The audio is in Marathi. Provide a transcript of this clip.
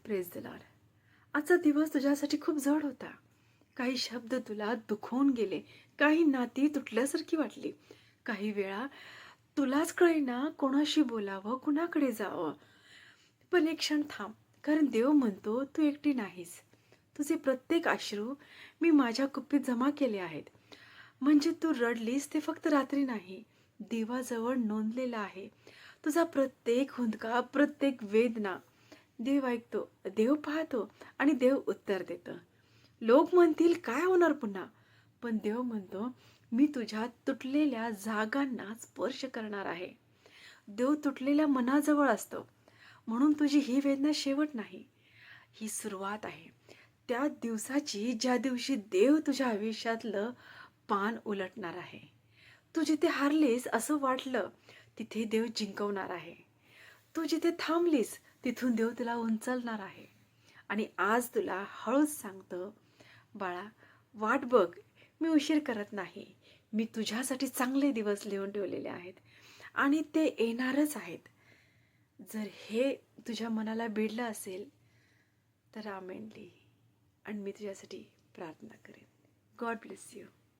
Praise the Lord. आजचा दिवस तुझ्यासाठी खूप जड होता. काही शब्द तुला दुखवून गेले, काही नाती तुटल्यासारखी वाटली. काही वेळा तुलाच कळेना कोणाशी बोलावं, कुणाकडे जावं. पण एक क्षण थांब, कारण देव म्हणतो तू एकटी नाहीस. तुझे प्रत्येक अश्रू मी माझ्या कुप्पीत जमा केले आहेत. म्हणजे तू रडलीस ते फक्त रात्री नाही, देवाजवळ नोंदलेला आहे. तुझा प्रत्येक हुंदका, प्रत्येक वेदना देव ऐकतो, देव पाहतो आणि देव उत्तर देतं. लोक म्हणतील काय होणार पुन्हा, पण देव म्हणतो मी तुझ्या तुटलेल्या जागांना स्पर्श करणार आहे. देव तुटलेल्या मनाजवळ असतो. म्हणून तुझी ही वेदना शेवट नाही, ही सुरुवात आहे त्या दिवसाची ज्या दिवशी देव तुझ्या आयुष्यातलं पान उलटणार आहे. तू जिथे हारलीस असं वाटलं, तिथे देव जिंकवणार आहे. तू जिथे थांबलीस तिथून देव तुला उंचलणार आहे. आणि आज तुला हळूच सांगतो, बाळा, वाट बघ, मी उशीर करत नाही. मी तुझ्यासाठी चांगले दिवस लिहून ठेवलेले आहेत आणि ते येणारच आहेत. जर हे तुझ्या मनाला भिडलं असेल तर आमेन लिही आणि मी तुझ्यासाठी प्रार्थना करेन. God bless you.